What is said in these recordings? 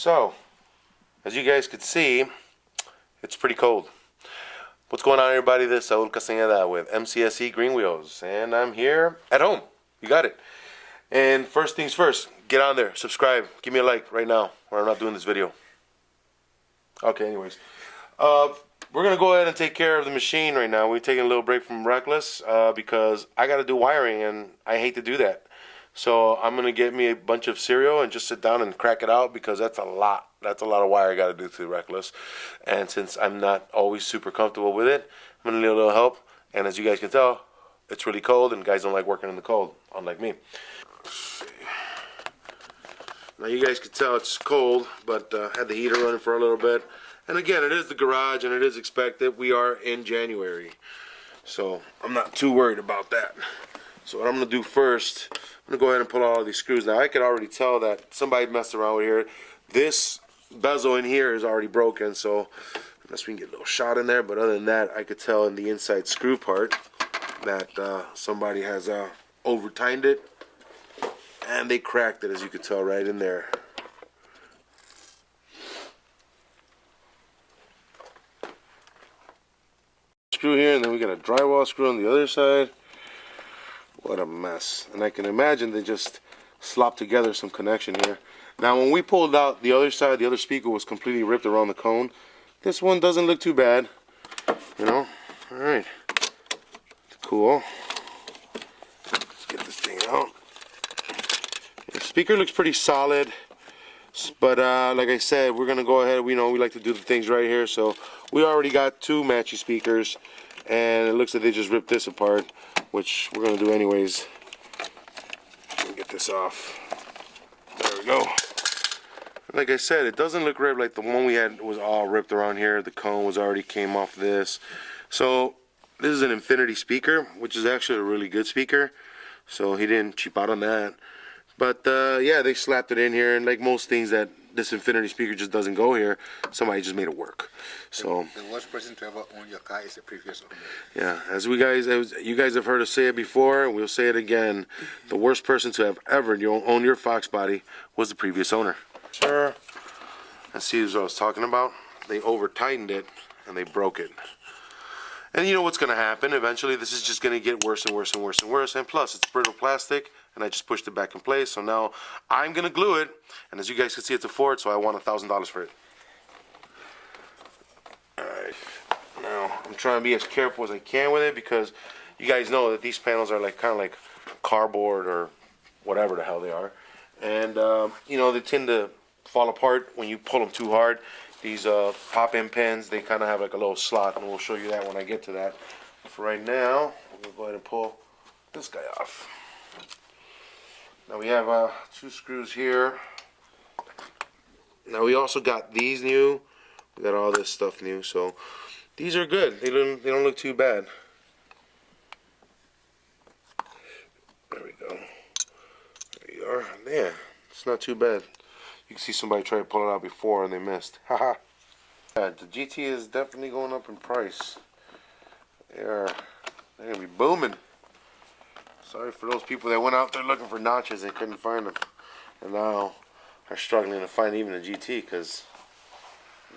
So, as you guys could see, it's pretty cold. What's going on, everybody? This is Saul Castañeda with mcscgreenwheels, and I'm here at home. You got it. And first things first, get on there, subscribe, give me a like right now, or I'm not doing this video. Okay, anyways. We're going to go ahead and take care of the machine right now. We're taking a little break from Reckless because I got to do wiring, and I hate to do that. So I'm going to get me a bunch of cereal and just sit down and crack it out because that's a lot. That's a lot of wire I got to do through Reckless. And since I'm not always super comfortable with it, I'm going to need a little help. And as you guys can tell, it's really cold, and guys don't like working in the cold, unlike me. Now you guys can tell it's cold, but had the heater running for a little bit. And again, it is the garage, and it is expected. We are in January, so I'm not too worried about that. So what I'm going to do first, I'm going to go ahead and pull out all these screws. Now I could already tell that somebody messed around with here. This bezel in here is already broken, so unless we can get a little shot in there. But other than that, I could tell in the inside screw part that somebody has over-tightened it, and they cracked it, as you could tell right in there. Screw here, and then we got a drywall screw on the other side. What a mess. And I can imagine they just slopped together some connection here. Now when we pulled out the other side, the other speaker was completely ripped around the cone. This one doesn't look too bad, you know. Alright, cool. Let's get this thing out. The speaker looks pretty solid, but like I said, we're gonna go ahead. We like to do the things right here, so we already got two matchy speakers, and it looks like they just ripped this apart, which we're gonna do anyways. Get this off. There we go. Like I said, it doesn't look ripped like the one we had was all ripped around here. The cone was already came off this. So this is an Infinity speaker, which is actually a really good speaker. So he didn't cheap out on that. But yeah, they slapped it in here, and like most things that this Infinity speaker just doesn't go here, somebody just made it work. So the worst person to ever own your car is the previous owner. Yeah, as you guys have heard us say it before, and we'll say it again. The worst person to have ever owned your Foxbody was the previous owner. Sure. Let's see what I was talking about. They over-tightened it, and they broke it. And you know what's going to happen? Eventually, this is just going to get worse and worse and worse and worse. And plus, it's brittle plastic, and I just pushed it back in place. So now I'm going to glue it. And as you guys can see, it's a Ford, so I want $1,000 for it. Alright. Now, I'm trying to be as careful as I can with it because you guys know that these panels are like kind of like cardboard or whatever the hell they are. And, you know, they tend to fall apart when you pull them too hard. These pop-in pins, they kind of have like a little slot, and we'll show you that when I get to that. For right now, we're going to go ahead and pull this guy off. Now we have two screws here. Now we also got these new. We got all this stuff new, so these are good. They don't look too bad. There we go. There you are. Yeah, it's not too bad. You can see somebody try to pull it out before and they missed. Haha. Yeah, the GT is definitely going up in price. They're gonna be booming. Sorry for those people that went out there looking for notches and couldn't find them, and now are struggling to find even a GT because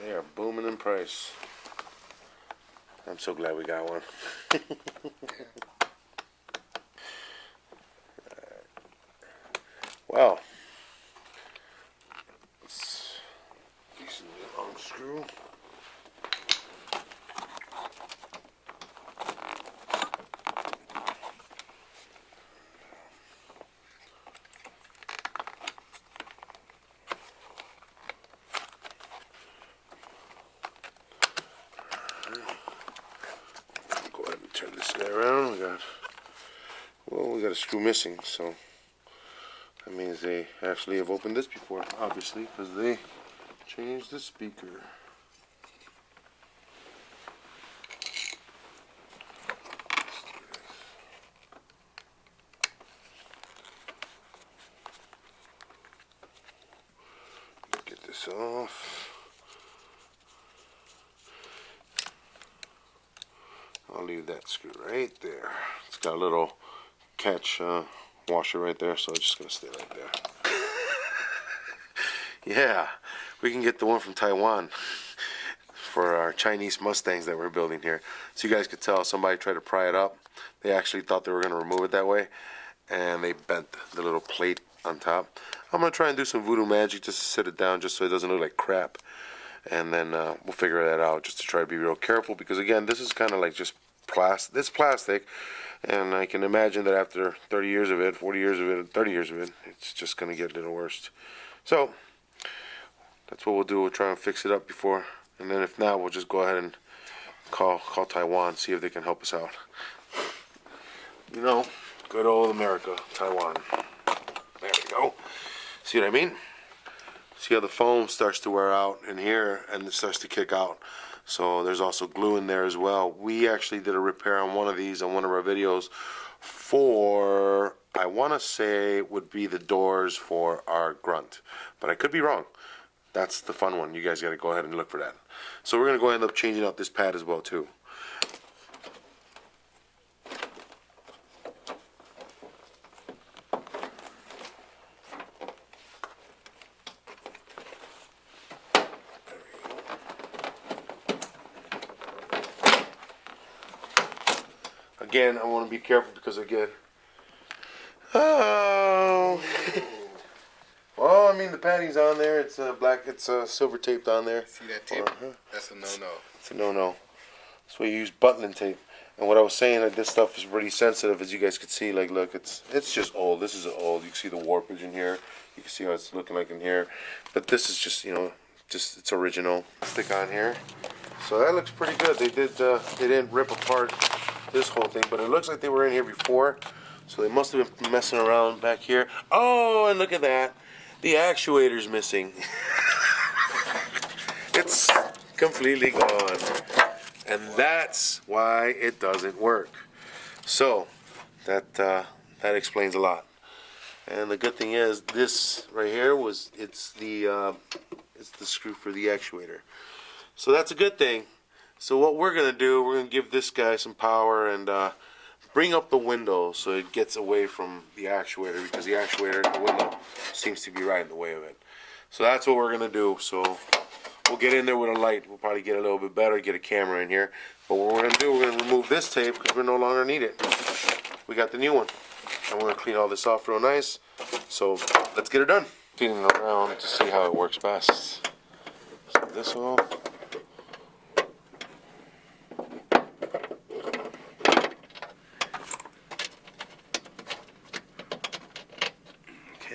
they are booming in price. I'm so glad we got one. Well, let's decently unscrew. Go ahead and turn this guy around. We got a screw missing, so that means they actually have opened this before, obviously, because they changed the speaker. Get this off. I'll leave that screw right there. It's got a little catch washer right there, so it's just gonna stay right there. Yeah, we can get the one from Taiwan for our Chinese Mustangs that we're building here. So you guys could tell somebody tried to pry it up. They actually thought they were going to remove it that way, and they bent the little plate on top. I'm going to try and do some voodoo magic just to sit it down just so it doesn't look like crap. And then we'll figure that out just to try to be real careful, because again, this is kind of like just plastic. It's plastic, and I can imagine that after 30 years of it, 40 years of it, 30 years of it, it's just going to get a little worse. So that's what we'll do. We'll try and fix it up before, and then if not, we'll just go ahead and call Taiwan, see if they can help us out. You know, good old America, Taiwan. There we go. See what I mean? See how the foam starts to wear out in here and it starts to kick out. So there's also glue in there as well. We actually did a repair on one of these on one of our videos for, I want to say it would be the doors for our grunt, but I could be wrong. That's the fun one. You guys got to go ahead and look for that. So we're going to go end up changing out this pad as well too. Again, I want to be careful because again, oh, well, I mean the padding's on there. It's black. It's silver taped on there. See that tape? That's a no-no. It's a no-no. That's why you use button tape. And what I was saying, that this stuff is really sensitive, as you guys can see. Like, look, it's just old. This is old. You can see the warpage in here. You can see how it's looking like in here. But this is just, you know, just it's original. Stick on here. So that looks pretty good. They didn't rip apart this whole thing, but it looks like they were in here before, so they must have been messing around back here. Oh, and look at that, the actuator's missing. It's completely gone, and that's why it doesn't work. So that explains a lot. And the good thing is, this right here it's the screw for the actuator. So that's a good thing. So what we're going to do, we're going to give this guy some power and bring up the window so it gets away from the actuator, because the actuator, the window, seems to be right in the way of it. So that's what we're going to do. So we'll get in there with a light. We'll probably get a little bit better, get a camera in here. But what we're going to do, we're going to remove this tape because we no longer need it. We got the new one. And we're going to clean all this off real nice. So let's get it done. Feeding it around to see how it works best. So this off.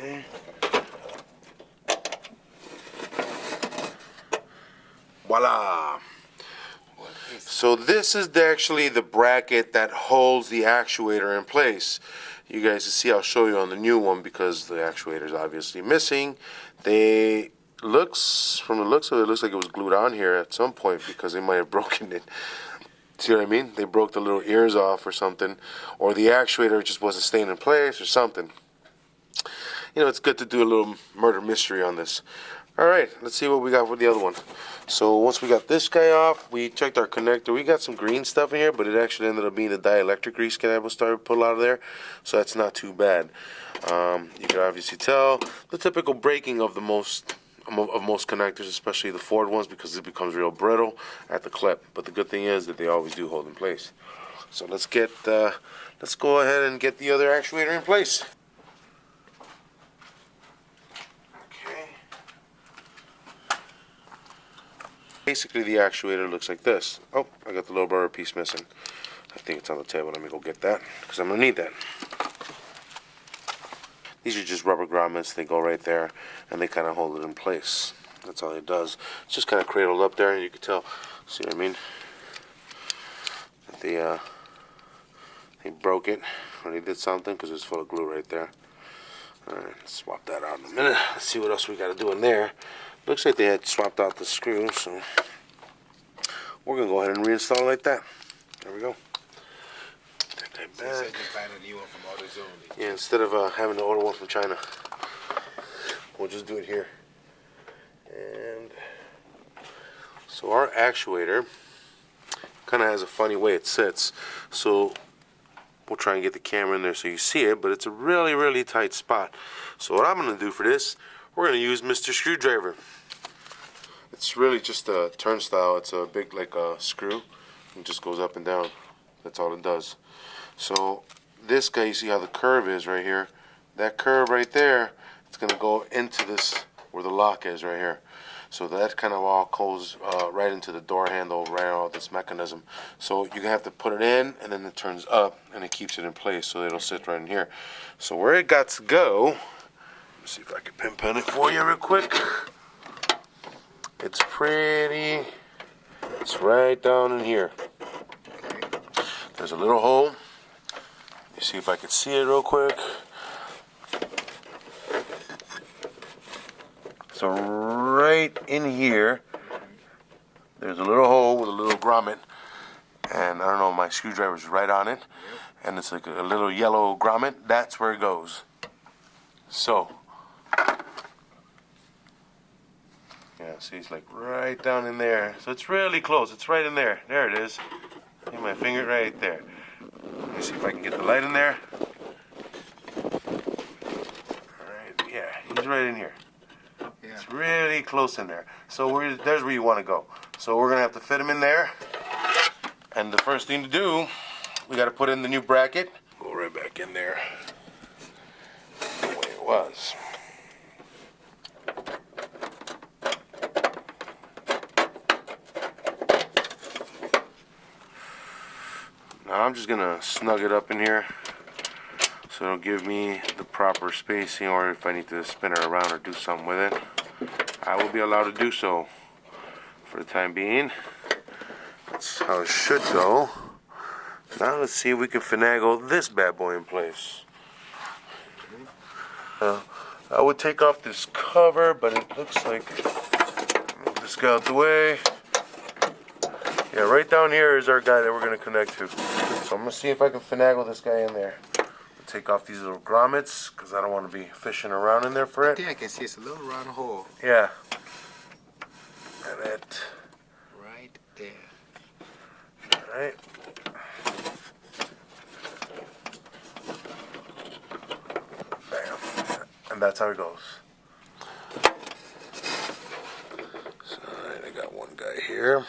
Okay. Voila. So this is actually the bracket that holds the actuator in place. You guys can see, I'll show you on the new one because the actuator is obviously missing. From the looks of it, looks like it was glued on here at some point because they might have broken it. See what I mean? They broke the little ears off or something, or the actuator just wasn't staying in place or something. You know, it's good to do a little murder mystery on this. Alright, let's see what we got for the other one. So once we got this guy off, we checked our connector. We got some green stuff in here, but it actually ended up being the dielectric grease cable started to pull out of there. So that's not too bad. You can obviously tell the typical breaking of most connectors, especially the Ford ones, because it becomes real brittle at the clip. But the good thing is that they always do hold in place. So let's go ahead and get the other actuator in place. Basically, the actuator looks like this. Oh, I got the little rubber piece missing. I think it's on the table. Let me go get that, because I'm going to need that. These are just rubber grommets. They go right there, and they kind of hold it in place. That's all it does. It's just kind of cradled up there, and you can tell. See what I mean? That they broke it when they did something, because it's full of glue right there. All right, let's swap that out in a minute. Let's see what else we got to do in there. Looks like they had swapped out the screw, so we're going to go ahead and reinstall it like that. There we go. Take that back. So you find a new one from AutoZone. Yeah, instead of having to order one from China, we'll just do it here. And so our actuator kind of has a funny way it sits. So we'll try and get the camera in there so you see it, but it's a really, really tight spot. So what I'm going to do for this, we're going to use Mr. Screwdriver. It's really just a turnstile. It's a big like a screw. It just goes up and down. That's all it does. So this guy, you see how the curve is right here? That curve right there, it's gonna go into this where the lock is right here. So that kind of all goes right into the door handle, right on this mechanism. So you have to put it in, and then it turns up, and it keeps it in place, so it'll sit right in here. So where it got to go, let me see if I can pinpoint it for you real quick. It's right down in here. There's a little hole. Let me see if I can see it real quick. So right in here, there's a little hole with a little grommet, and I don't know, my screwdriver's right on it, and it's like a little yellow grommet. That's where it goes. So, yeah, see, it's like right down in there. So it's really close. It's right in there. There it is. See my finger right there. Let me see if I can get the light in there. All right, yeah, he's right in here. It's really close in there. So there's where you want to go. So we're gonna have to fit him in there. And the first thing to do, we got to put in the new bracket. Go right back in there the way it was. Now I'm just gonna snug it up in here, so it'll give me the proper spacing, or if I need to spin it around or do something with it, I will be allowed to do so. For the time being, that's how it should go. Now let's see if we can finagle this bad boy in place. I would take off this cover, but it looks like, move this guy out the way. Yeah, right down here is our guy that we're going to connect to. So I'm going to see if I can finagle this guy in there. Take off these little grommets, because I don't want to be fishing around in there for it. Yeah, I can see it's a little round hole. Yeah. And it. Right there. Alright. Bam. And that's how it goes. So, alright, I got one guy here.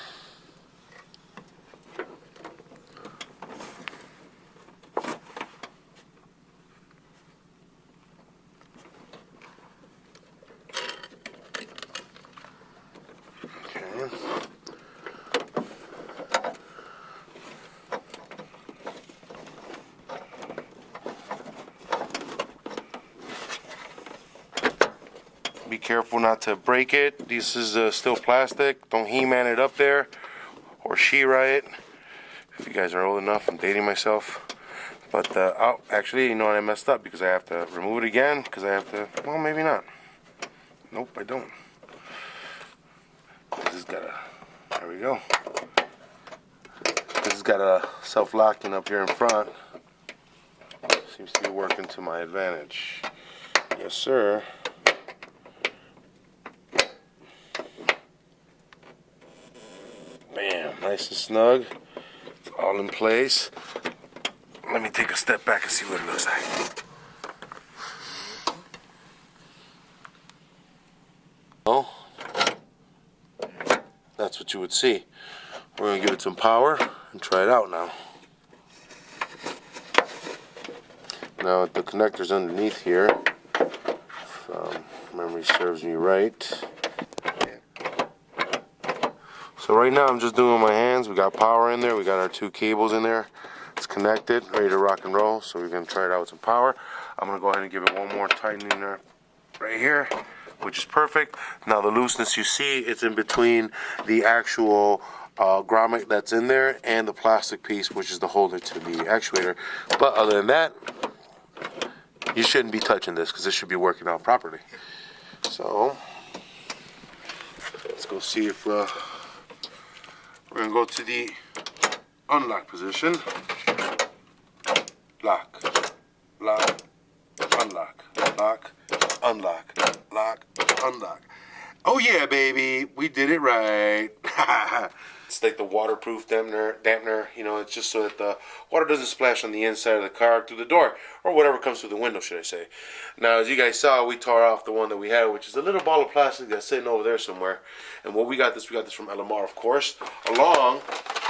Be careful not to break it. This is still plastic. Don't He-Man it up there or She-Ra it. If you guys are old enough, I'm dating myself. But oh, actually, you know what, I messed up because I have to remove it again because I have to. Well, maybe not. Nope, I don't. This has got a. There we go. This has got a self-locking up here in front. Seems to be working to my advantage. Yes, sir. Bam, nice and snug. It's all in place. Let me take a step back and see what it looks like. Oh, that's what you would see. We're gonna give it some power and try it out now. Now the connector's underneath here. If memory serves me right. So right now I'm just doing my hands. We got power in there. We got our two cables in there. It's connected, ready to rock and roll. So we're going to try it out with some power. I'm going to go ahead and give it one more tightening there right here, which is perfect. Now the looseness you see, it's in between the actual grommet that's in there and the plastic piece, which is the holder to the actuator. But other than that, you shouldn't be touching this because this should be working out properly. So let's go see if we're going to go to the unlock position. Lock, lock, unlock, lock, unlock, lock, unlock. Oh yeah, baby, we did it right. It's like the waterproof dampener, you know, it's just so that the water doesn't splash on the inside of the car through the door, or whatever comes through the window, should I say. Now, as you guys saw, we tore off the one that we had, which is a little ball of plastic that's sitting over there somewhere. And what we got this from LMR, of course, along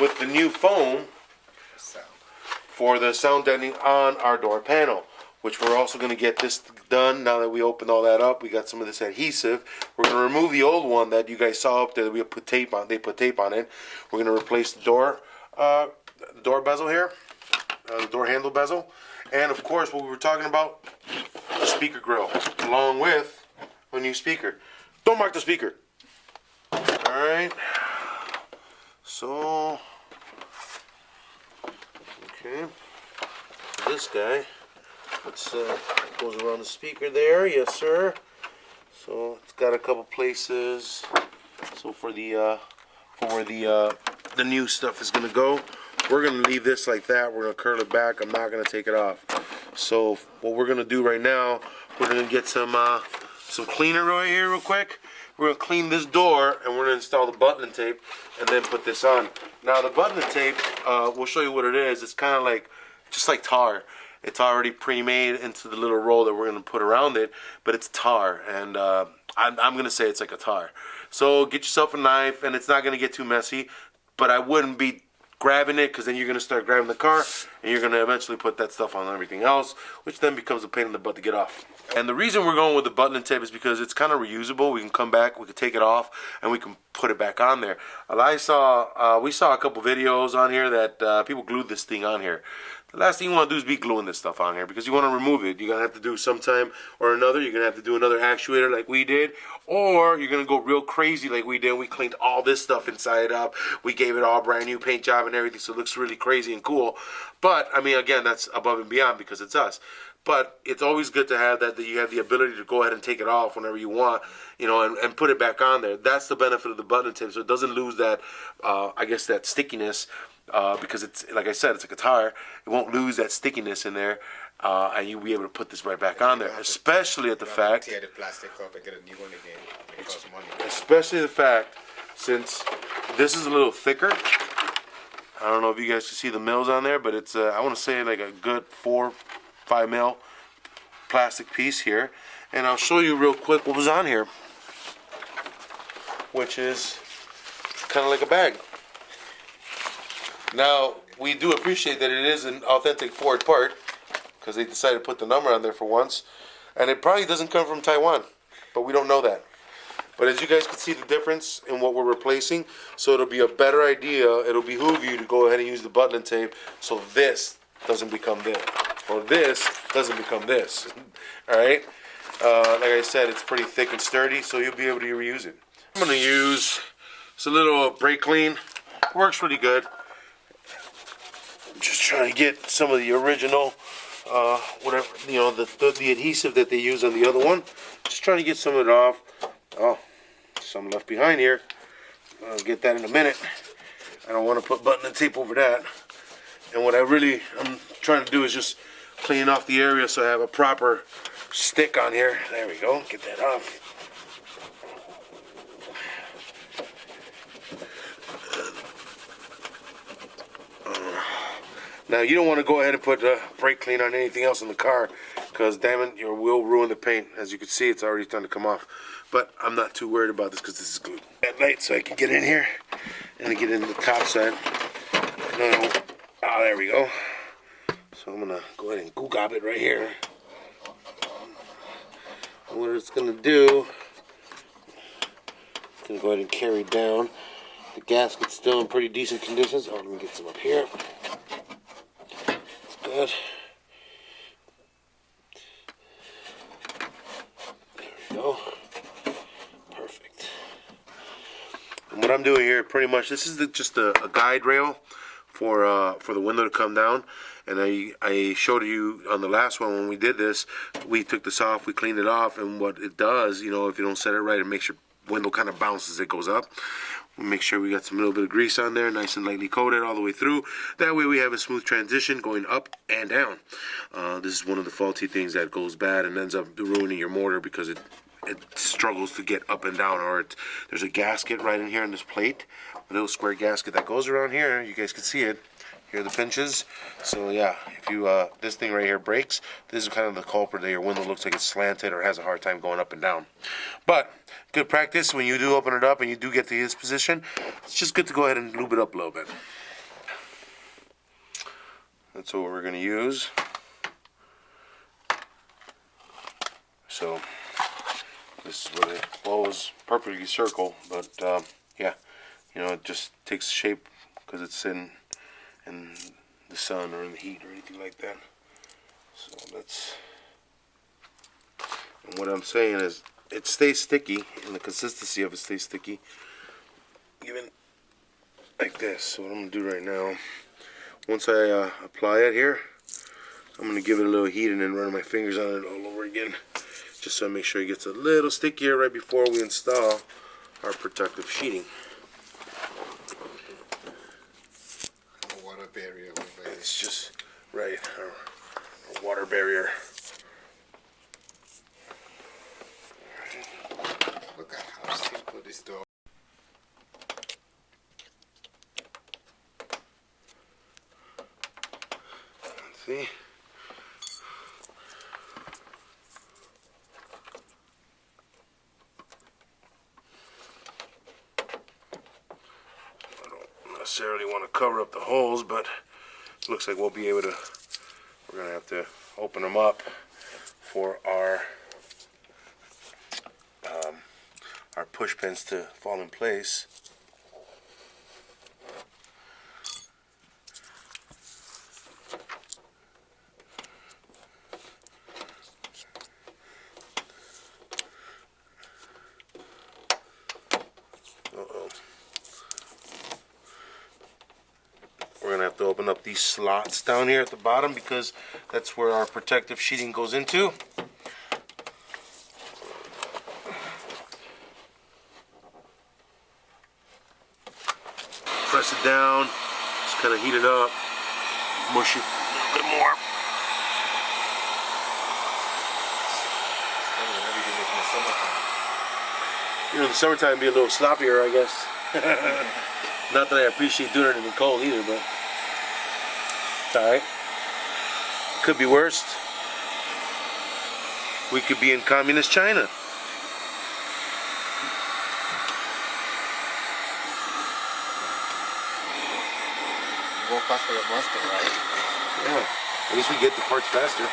with the new foam for the sound deadening on our door panel, which we're also going to get this done now that we opened all that up. We got some of this adhesive. We're going to remove the old one that you guys saw up there that we put tape on. They put tape on it. We're going to replace the door bezel here, the door handle bezel, and of course what we were talking about, the speaker grill, along with a new speaker. Don't mark the speaker. All right. So, okay, this guy. It's goes around the speaker there, yes sir. So it's got a couple places. So for where the new stuff is gonna go, we're gonna leave this like that. We're gonna curl it back. I'm not gonna take it off. So what we're gonna do right now, we're gonna get some cleaner right here real quick. We're gonna clean this door and we're gonna install the button tape and then put this on. Now the button tape, we'll show you what it is. It's kind of like just like tar. It's already pre-made into the little roll that we're going to put around it, but it's tar, and I'm going to say it's like a tar. So get yourself a knife, and it's not going to get too messy, but I wouldn't be grabbing it, because then you're going to start grabbing the car, and you're going to eventually put that stuff on everything else, which then becomes a pain in the butt to get off. And the reason we're going with the button and tape is because it's kind of reusable. We can come back, we can take it off, and we can put it back on there. We saw a couple videos on here that people glued this thing on here. The last thing you want to do is be gluing this stuff on here, because you want to remove it. You're going to have to do sometime or another. You're going to have to do another actuator like we did, or you're going to go real crazy like we did. We cleaned all this stuff inside up. We gave it all brand new paint job and everything, so it looks really crazy and cool. But, I mean, again, that's above and beyond because it's us. But it's always good to have that you have the ability to go ahead and take it off whenever you want, you know, and put it back on there. That's the benefit of the button tape, so it doesn't lose that, I guess, that stickiness. Because it's, like I said, it's like a tire. It won't lose that stickiness in there, and you'll be able to put this right back on there. Especially at the fact, tear the plastic up and get a new one again. It costs money. especially the fact, since this is a little thicker. I don't know if you guys can see the mils on there, but it's I want to say like a good 4-5 mil plastic piece here, and I'll show you real quick what was on here, which is kind of like a bag. Now, we do appreciate that it is an authentic Ford part, because they decided to put the number on there for once, and it probably doesn't come from Taiwan, but we don't know that. But as you guys can see the difference in what we're replacing, so it'll be a better idea, it'll behoove you to go ahead and use the button and tape, so this doesn't become this, or this doesn't become this, alright? Like I said, it's pretty thick and sturdy, so you'll be able to reuse it. I'm going to use this little brake clean, works really good. Just trying to get some of the original, whatever, you know, the adhesive that they use on the other one. Just trying to get some of it off. Oh, some left behind here. I'll get that in a minute. I don't want to put button and tape over that. And what I'm trying to do is just clean off the area so I have a proper stick on here. There we go. Get that off. Now, you don't want to go ahead and put brake clean on anything else in the car, because, damn it, you will ruin the paint. As you can see, it's already starting to come off. But I'm not too worried about this because this is glued at night, so I can get in here and get in the top side. No. Oh, there we go. So I'm going to go ahead and gob it right here. And what it's going to do, it's going to go ahead and carry down. The gasket's still in pretty decent conditions. Oh, let me get some up here. Good. There we go. Perfect. And what I'm doing here, pretty much, this is just a guide rail for the window to come down. And I showed you on the last one when we did this, we took this off, we cleaned it off, and what it does, you know, if you don't set it right, it makes your window kind of bounce as it goes up. We'll make sure we got some little bit of grease on there, nice and lightly coated all the way through. That way we have a smooth transition going up and down. This is one of the faulty things that goes bad and ends up ruining your motor because it it struggles to get up and down, or there's a gasket right in here in this plate, a little square gasket that goes around here. You guys can see it. Here are the pinches. So yeah, if you this thing right here breaks, this is kind of the culprit that your window looks like it's slanted or has a hard time going up and down. But good practice when you do open it up and you do get to this position. It's just good to go ahead and lube it up a little bit. That's what we're going to use. So this is what it was perfectly circle, but yeah, you know, it just takes shape because it's in the sun or in the heat or anything like that. So that's, and what I'm saying is it stays sticky, and the consistency of it stays sticky even like this. So what I'm gonna do right now, once I apply it here, I'm gonna give it a little heat and then run my fingers on it all over again, just so I make sure it gets a little stickier right before we install our protective sheeting. Water barrier. It's just right, our water barrier. Look at how simple this door. Let's see. Necessarily want to cover up the holes, but it looks like we'll be able to, we're going to have to open them up for our push pins to fall in place. We're gonna have to open up these slots down here at the bottom because that's where our protective sheeting goes into. Press it down, just kind of heat it up, mush it a little bit more. You know, in the summertime it'd be a little sloppier, I guess. Not that I appreciate doing it in the cold either, but it's alright. Could be worse. We could be in communist China. Go faster than Mustang, right? Yeah. At least we get the parts faster.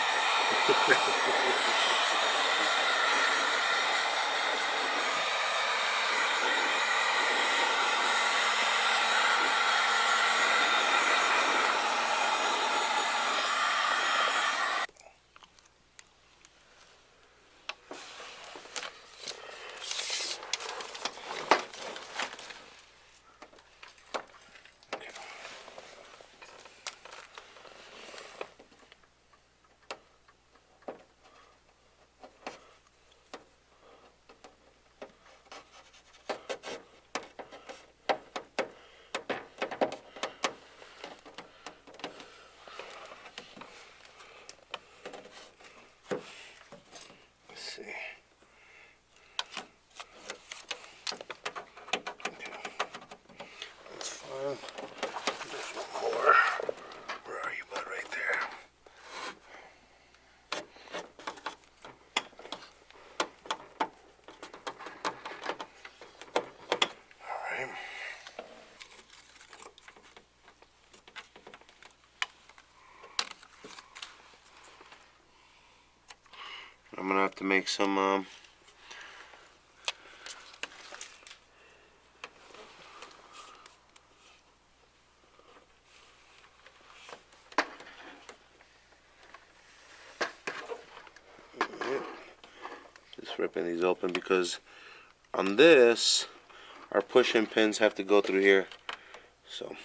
There's one more. Where are you, bud? Right there. Alright. I'm gonna have to make some just ripping these open because on this our push-in pins have to go through here. So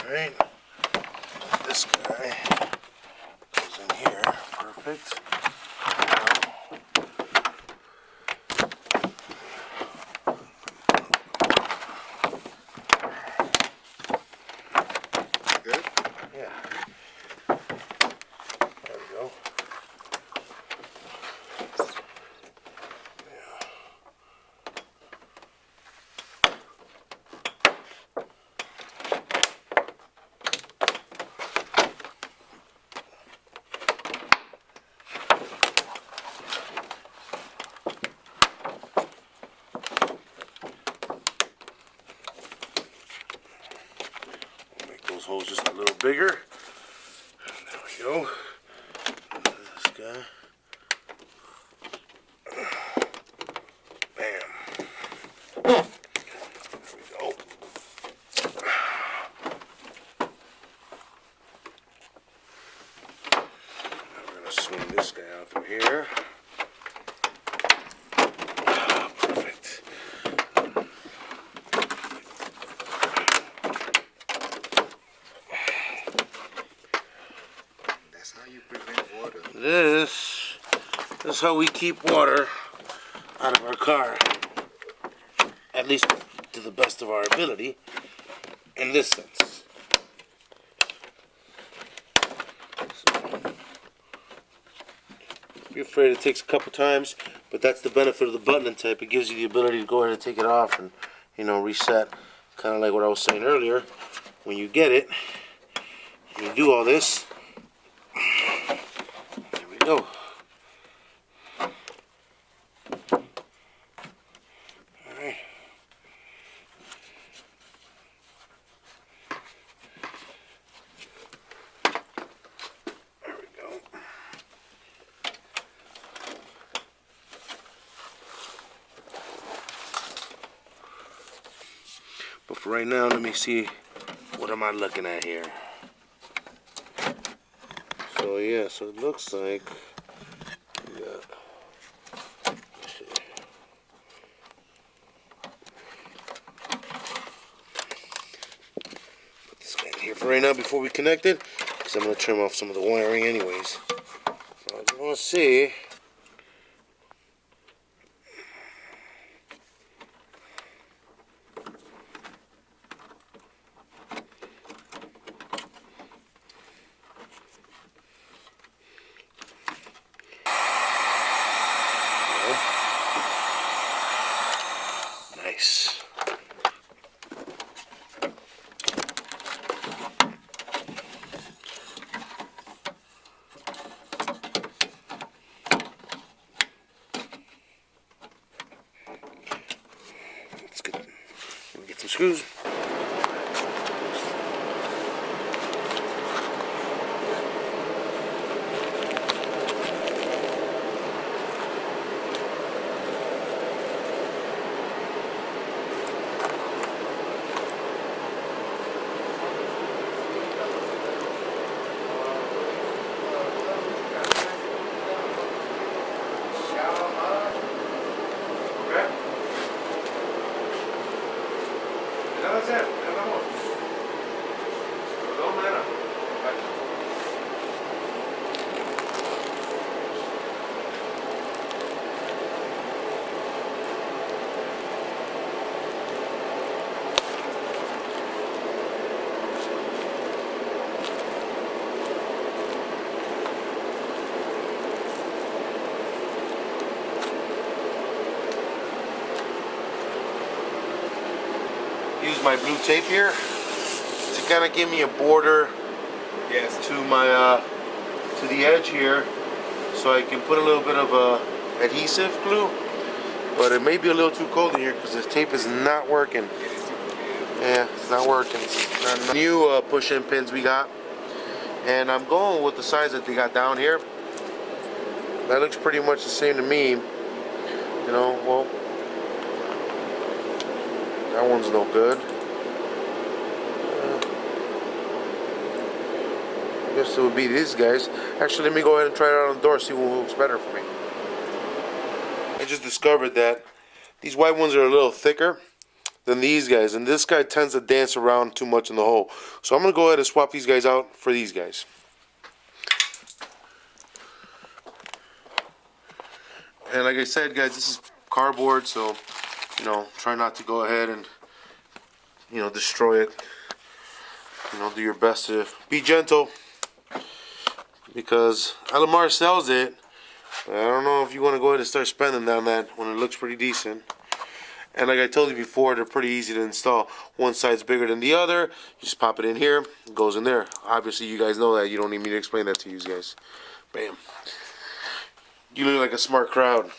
alright, this guy goes in here, perfect. bigger. There we go. This guy. Bam. There we go. Now we're gonna swing this guy out from here. Perfect. That's how you prevent water. This is how we keep water out of our car, at least to the best of our ability, in this sense. So, be afraid it takes a couple times, but that's the benefit of the button type. It gives you the ability to go ahead and take it off and, you know, reset. Kind of like what I was saying earlier. When you get it, you do all this. There we go. Alright. There we go. But for right now, let me see, what am I looking at here? So yeah, so it looks like we got, let's see. Put this guy in here for right now before we connect it, because I'm going to trim off some of the wiring anyways. So I just want to see. Nice. Let's get some screws. Use my blue tape here to kind of give me a border, yes, to my to the edge here, so I can put a little bit of adhesive glue. But it may be a little too cold in here because this tape is not working. Yeah, it's not working. It's not new push-in pins we got, and I'm going with the size that they got down here. That looks pretty much the same to me. You know, well, that one's no good. I guess it would be these guys. Actually, let me go ahead and try it out on the door, see what looks better for me. I just discovered that these white ones are a little thicker than these guys, and this guy tends to dance around too much in the hole. So I'm going to go ahead and swap these guys out for these guys. And like I said, guys, this is cardboard, so, you know, try not to go ahead and, you know, destroy it. You know, do your best to be gentle, because Alamar sells it, but I don't know if you want to go ahead and start spending on that when it looks pretty decent. And like I told you before, they're pretty easy to install. One side's bigger than the other. You just pop it in here, it goes in there. Obviously, you guys know that. You don't need me to explain that to you guys. Bam. You look like a smart crowd.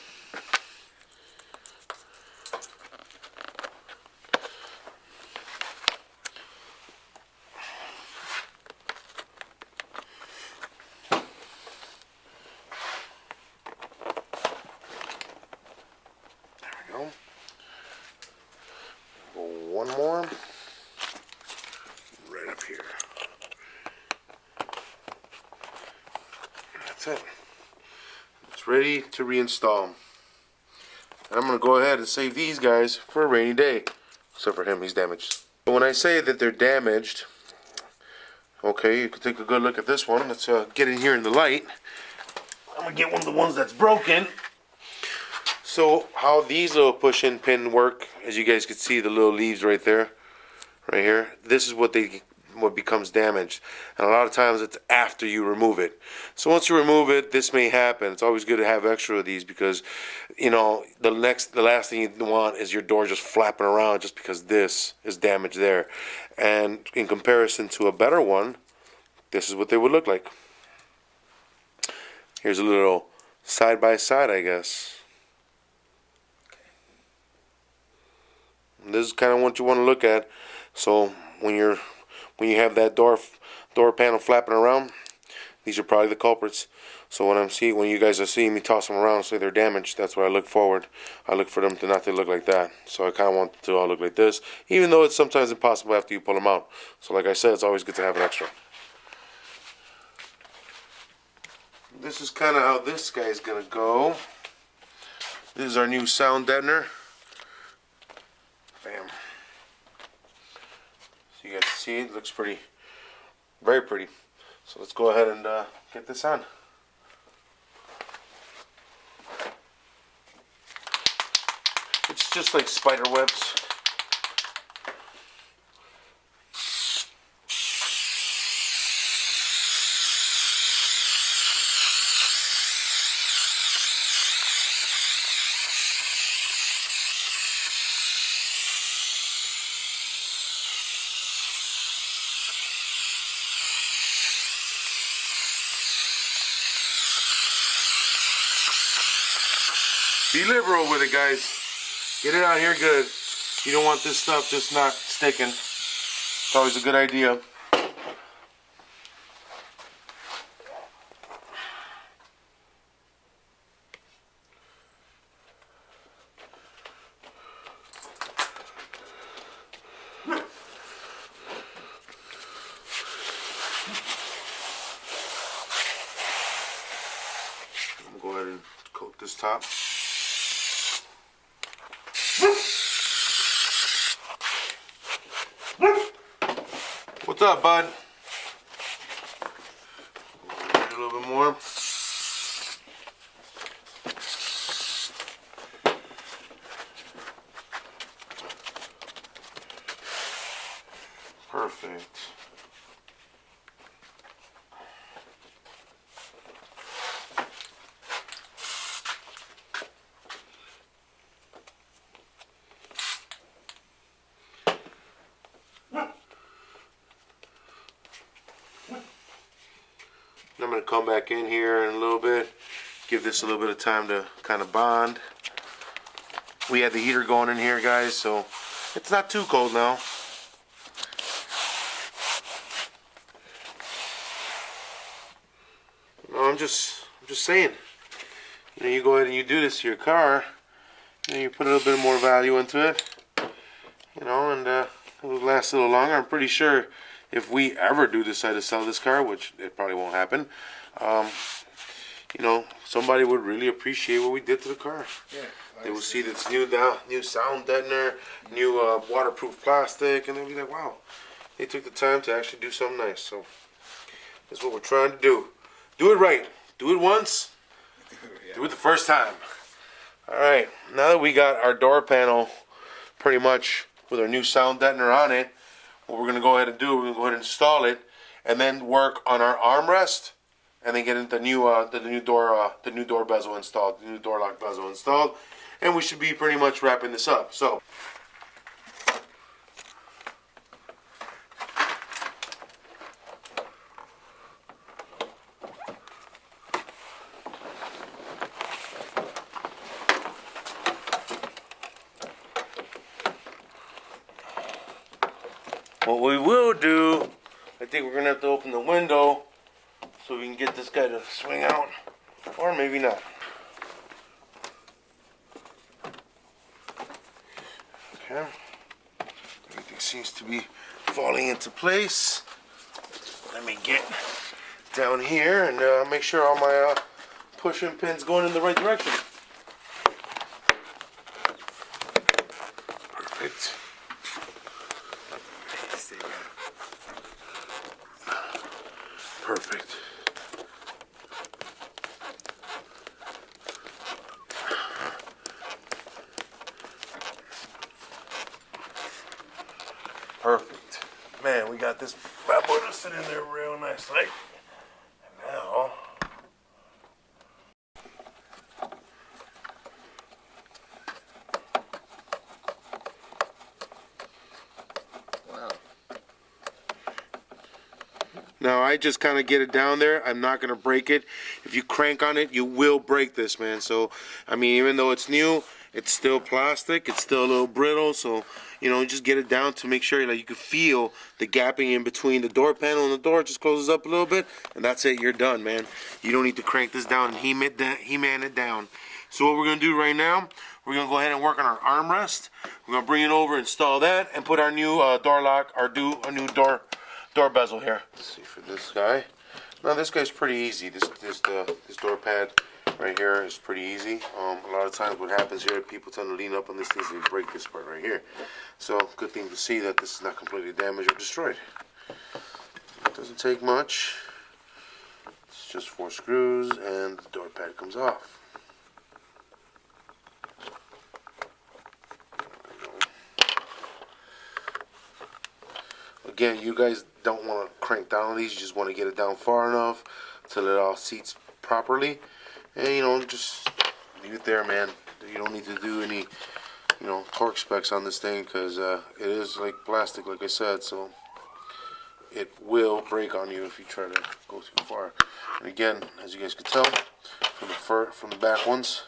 more. Right up here. That's it. It's ready to reinstall. And I'm going to go ahead and save these guys for a rainy day. Except for him, he's damaged. But when I say that they're damaged, okay, you can take a good look at this one. Let's get in here in the light. I'm going to get one of the ones that's broken. So how these little push-in pin work, as you guys can see the little leaves right there, right here, this is what becomes damaged, and a lot of times it's after you remove it. So once you remove it, this may happen. It's always good to have extra of these because, you know, the last thing you want is your door just flapping around just because this is damaged there. And in comparison to a better one, this is what they would look like. Here's a little side by side, I guess. This is kind of what you want to look at. So when you have that door panel flapping around, these are probably the culprits. So when you guys are seeing me toss them around and say they're damaged, that's what I look forward. I look for them to not to look like that. So I kind of want them to all look like this, even though it's sometimes impossible after you pull them out. So like I said, it's always good to have an extra. This is kind of how this guy's gonna go. This is our new sound deadener. Bam. So you guys see it looks pretty, very pretty. So let's go ahead and get this on. It's just like spider webs. Be liberal with it, guys. Get it out here good. You don't want this stuff just not sticking. It's always a good idea. I'm gonna go ahead and coat this top. What's up, bud? A little bit more. Perfect. I'm going to come back in here in a little bit, give this a little bit of time to kind of bond. We had the heater going in here, guys, so it's not too cold now. No, I'm just saying, you know, you go ahead and you do this to your car, you know, you put a little bit more value into it, you know, and it'll last a little longer. I'm pretty sure if we ever do decide to sell this car, which it probably won't happen, you know, somebody would really appreciate what we did to the car. Yeah, they will see this new sound deadener, new waterproof plastic, and they'll be like, wow, they took the time to actually do something nice. So that's what we're trying to do. Do it right. Do it once. Do it the first time. All right, now that we got our door panel pretty much with our new sound deadener on it, what we're going to go ahead and do, we're going to go ahead and install it, and then work on our armrest, and then get into the new door bezel installed, the new door lock bezel installed, and we should be pretty much wrapping this up. So what we will do, I think we're going to have to open the window so we can get this guy to swing out, or maybe not. Okay, seems to be falling into place. Let me get down here and make sure all my pushing pins going in the right direction. Perfect. Perfect. Perfect. Man, we got this bad boy to sit in there real nicely. And now, Wow. now I just kind of get it down there. I'm not going to break it. If you crank on it, you will break this, man. So, I mean, even though it's new, it's still plastic. It's still a little brittle. So, you know, just get it down to make sure like you can feel the gapping in between the door panel and the door. It just closes up a little bit, and that's it. You're done, man. You don't need to crank this down and He-Man it down. So what we're going to do right now, we're going to go ahead and work on our armrest. We're going to bring it over, install that, and put our new door lock, our new door bezel here. Let's see for this guy. Now this guy's pretty easy. This door pad right here is pretty easy. A lot of times what happens here, people tend to lean up on this thing and break this part right here. So good thing to see that this is not completely damaged or destroyed. It doesn't take much. It's just 4 screws and the door pad comes off. Again, you guys don't want to crank down on these. You just want to get it down far enough till it all seats properly. And, you know, just leave it there, man. You don't need to do any, you know, torque specs on this thing because it is like plastic, like I said. So it will break on you if you try to go too far. And again, as you guys can tell, from the back ones,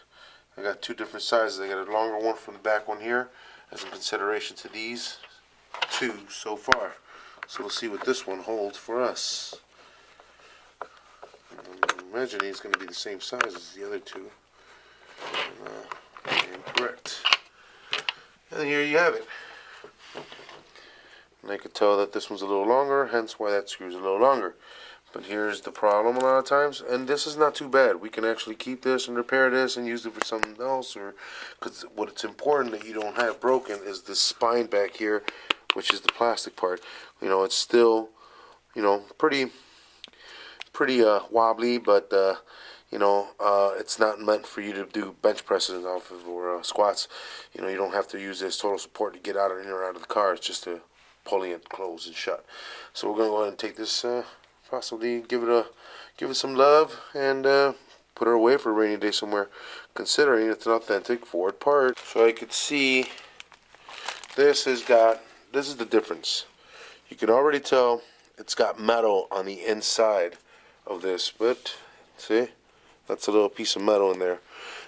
I got 2 different sizes. I got a longer one from the back one here as in consideration to these 2 so far. So we'll see what this one holds for us. I'm imagining it's going to be the same size as the other 2. Incorrect. And here you have it. And I could tell that this one's a little longer, hence why that screw's a little longer. But here's the problem a lot of times, and this is not too bad. We can actually keep this and repair this and use it for something else, or because what's important that you don't have broken is this spine back here, which is the plastic part. You know, it's still, you know, pretty wobbly, but you know, it's not meant for you to do bench presses off of or squats. You know, you don't have to use this total support to get out of in or out of the car. It's just to pulling it closed and shut. So we're gonna go ahead and take this, possibly give it some love and put her away for a rainy day somewhere, considering it's an authentic Ford part. So I could see this is the difference. You can already tell it's got metal on the inside of this, but see, that's a little piece of metal in there.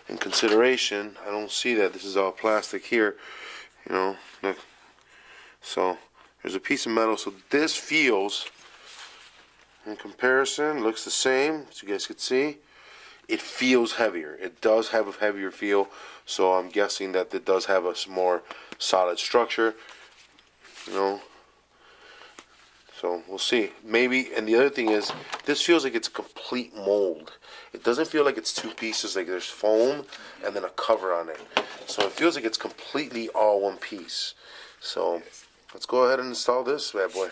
In consideration, I don't see that. This is all plastic here, you know. Look. So there's a piece of metal. So this feels, in comparison, looks the same, as you guys can see. It feels heavier. It does have a heavier feel, so I'm guessing that it does have a more solid structure, you know. So we'll see. Maybe, and the other thing is, this feels like it's a complete mold. It doesn't feel like it's 2 pieces, like there's foam and then a cover on it. So it feels like it's completely all one piece. So let's go ahead and install this bad boy.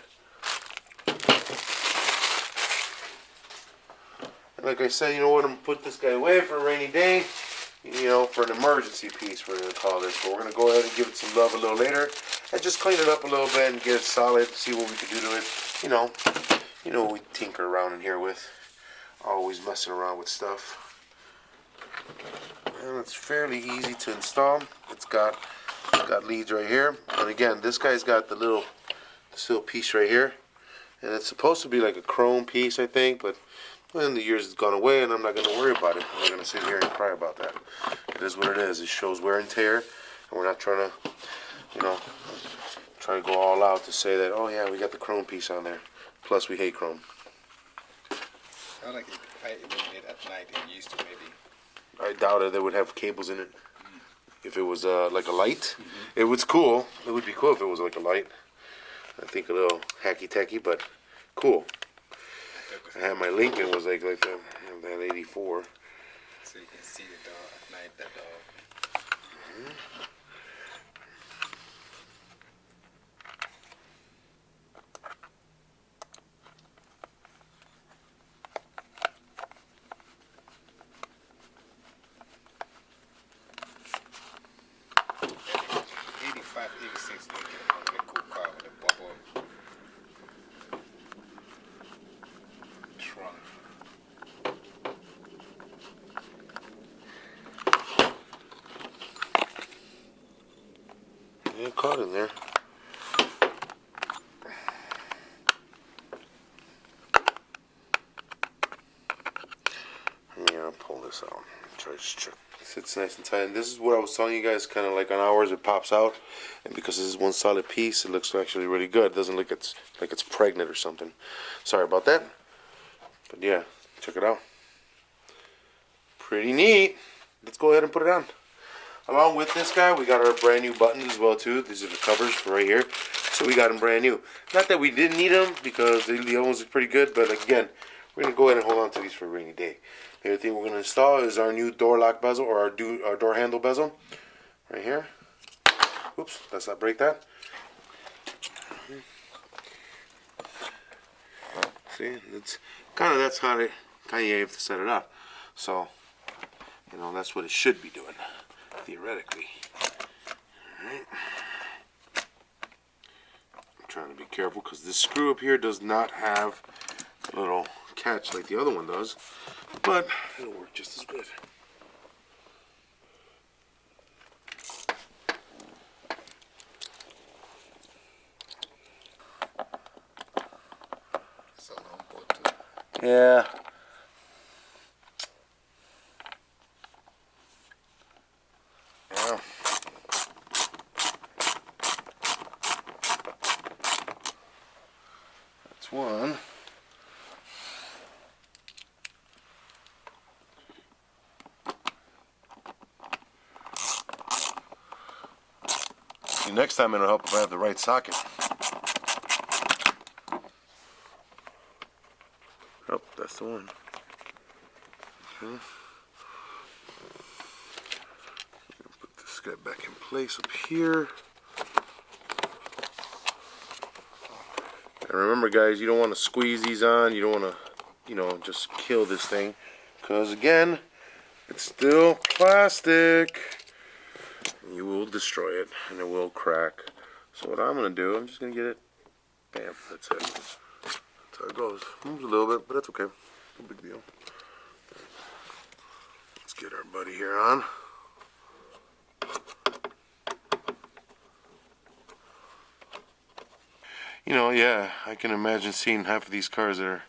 And like I said, you know what, I'm gonna put this guy away for a rainy day. You know, for an emergency piece, we're going to call this. But we're going to go ahead and give it some love a little later and just clean it up a little bit and get it solid, see what we can do to it. You know, we tinker around in here with, always messing around with stuff. And it's fairly easy to install. It's got leads right here. And again, this guy's got this little piece right here. And it's supposed to be like a chrome piece, I think, but in the years it's gone away, and I'm not going to worry about it. I'm not going to sit here and cry about that. It is what it is. It shows wear and tear, and we're not trying to, you know, try to go all out to say that, oh yeah, we got the chrome piece on there. Plus, we hate chrome. I like if I illuminate at night, it used to maybe. I doubt it. They would have cables in it. If it was like a light, it was cool. It would be cool if it was like a light. I think a little hacky-tacky, but cool. I had my Lincoln was like that, that 84. So you can see the dog at night, that dog. '85, '86 Lincoln, a really cool car with a bubble trunk. Yeah, caught in there. Yeah, I'll pull this out. Try to check. It's nice and tight. And this is what I was telling you guys, kind of like on ours, it pops out. And because this is one solid piece, it looks actually really good. It doesn't look like it's pregnant or something. Sorry about that. But yeah, check it out. Pretty neat. Let's go ahead and put it on. Along with this guy, we got our brand new buttons as well too. These are the covers for right here. So we got them brand new. Not that we didn't need them because the other ones are pretty good, but again, we're going to go ahead and hold on to these for a rainy day. The other thing we're going to install is our new door lock bezel, or our door handle bezel. Right here. Oops, let's not break that. See, it's that's how you have to set it up. So, you know, that's what it should be doing, theoretically. Alright. I'm trying to be careful because this screw up here does not have a little catch like the other one does, but it'll work just as good. It's a long board too. Yeah. Yeah. That's one. See, next time it'll help if I have the right socket. Oh, that's the one. Okay. Put this guy back in place up here. And remember, guys, you don't want to squeeze these on. You don't want to, you know, just kill this thing. Because, again, it's still plastic. You will destroy it, and it will crack. So what I'm going to do, I'm just going to get it. Bam, that's it. That's how it goes. Moves a little bit, but that's okay. No big deal. Let's get our buddy here on. You know, yeah, I can imagine seeing half of these cars that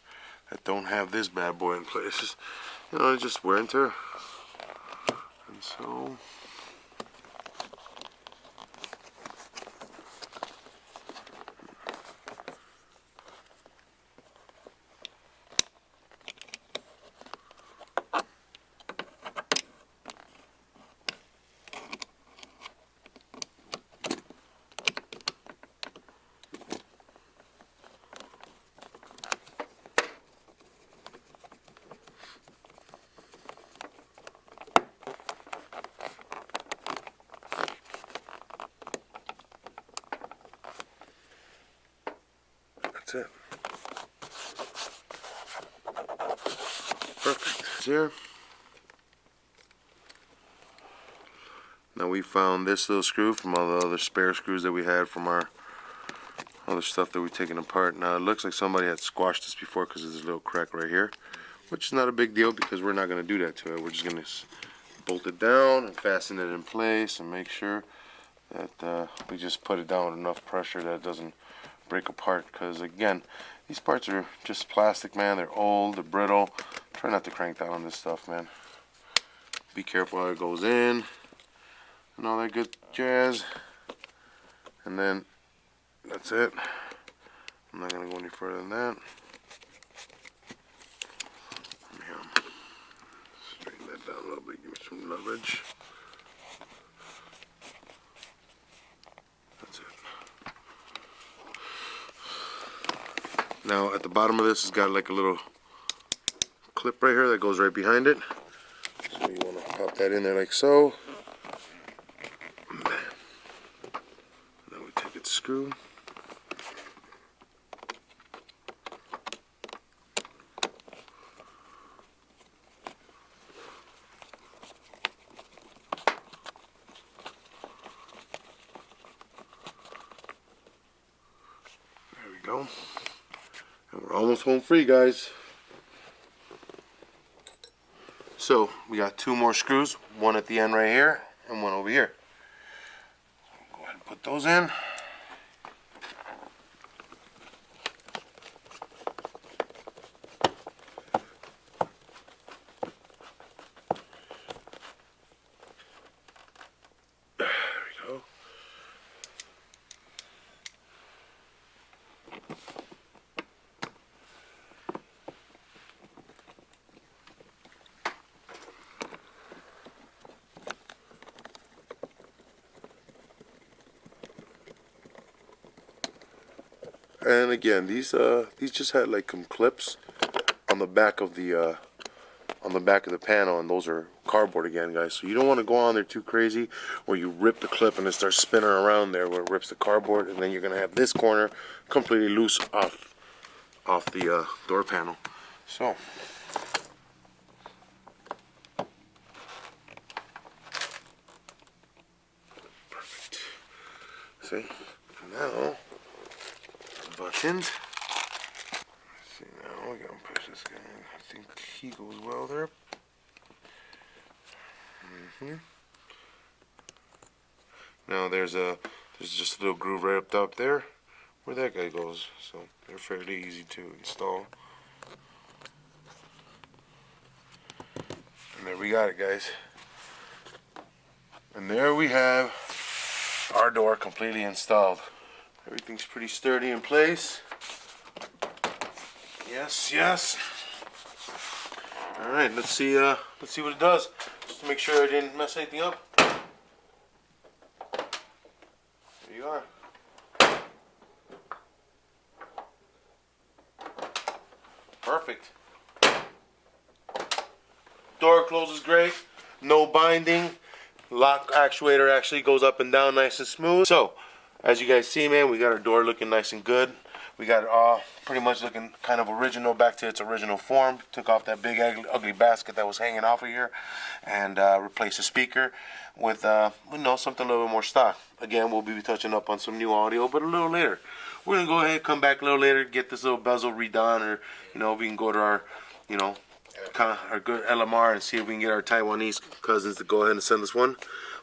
don't have this bad boy in place. You know, it's just wear and tear. And so... That's it. Perfect. Here. Now we found this little screw from all the other spare screws that we had from our other stuff that we've taken apart. Now it looks like somebody had squashed this before because there's a little crack right here, which is not a big deal because we're not going to do that to it. We're just going to bolt it down and fasten it in place and make sure that we just put it down with enough pressure that it doesn't break apart, because again, these parts are just plastic, man. They're old, they're brittle. Try not to crank down on this stuff, man. Be careful how it goes in and all that good jazz. And then that's it. I'm not gonna go any further than that. Yeah. Straighten that down a little bit, give me some leverage. That's it. Now at the bottom of this has got like a little clip right here that goes right behind it. So you want to pop that in there like so. Bam. Now we take its screw. There we go. And we're almost home free, guys. So we got 2 more screws, one at the end right here and one over here. Go ahead and put those in. There we go. And again, these just had like some clips on the back of the panel, and those are cardboard again, guys. So you don't want to go on there too crazy, where you rip the clip and it starts spinning around there, where it rips the cardboard, and then you're gonna have this corner completely loose off the door panel. So. Perfect. See, now. Buttons. Let's see, now we gotta push this guy. I think he goes well there. Now there's just a little groove right up top there where that guy goes. So they're fairly easy to install. And there we got it, guys. And there we have our door completely installed. Everything's pretty sturdy in place. Yes, yes. All right, let's see what it does. Just to make sure I didn't mess anything up. There you are. Perfect. Door closes great. No binding. Lock actuator actually goes up and down nice and smooth. So, as you guys see, man, we got our door looking nice and good. We got it all pretty much looking kind of original, back to its original form. Took off that big ugly basket that was hanging off of here, and replaced the speaker with something a little bit more stock. Again, we'll be touching up on some new audio, but a little later. We're gonna go ahead, come back a little later, get this little bezel redone, or we can go to our our good LMR and see if we can get our Taiwanese cousins to go ahead and send us one.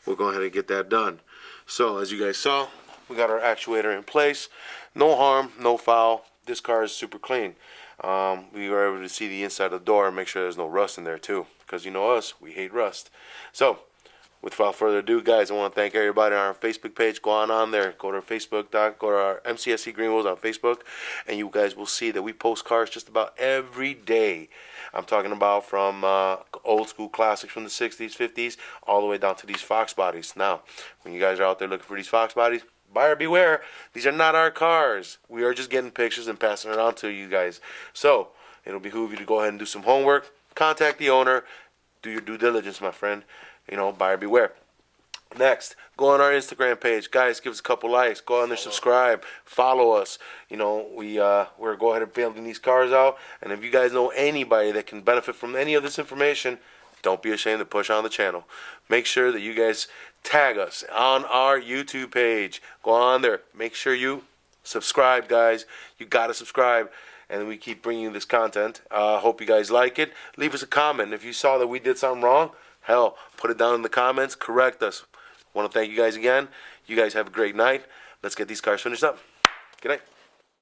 We'll go ahead and get that done. So as you guys saw, we got our actuator in place. No harm, no foul. This car is super clean. We were able to see the inside of the door and make sure there's no rust in there too, because you know us, we hate rust. So without further ado, guys, I want to thank everybody on our Facebook page. Go on there, go to our Facebook, go to our mcscgreenwheels on Facebook, and you guys will see that we post cars just about every day. I'm talking about from old school classics from the 60s, 50s, all the way down to these Fox bodies. Now, when you guys are out there looking for these Fox bodies, buyer beware. These are not our cars. We are just getting pictures and passing it on to you guys. So, it'll behoove you to go ahead and do some homework. Contact the owner. Do your due diligence, my friend. Buyer beware. Next, go on our Instagram page. Guys, give us a couple likes. Go on there, subscribe, follow us. We're go ahead and building these cars out. And if you guys know anybody that can benefit from any of this information, don't be ashamed to push on the channel. Make sure that you guys tag us on our YouTube page. Go on there. Make sure you subscribe, guys. You got to subscribe. And we keep bringing you this content. Hope you guys like it. Leave us a comment. If you saw that we did something wrong, hell, put it down in the comments. Correct us. Want to thank you guys again. You guys have a great night. Let's get these cars finished up. Good night.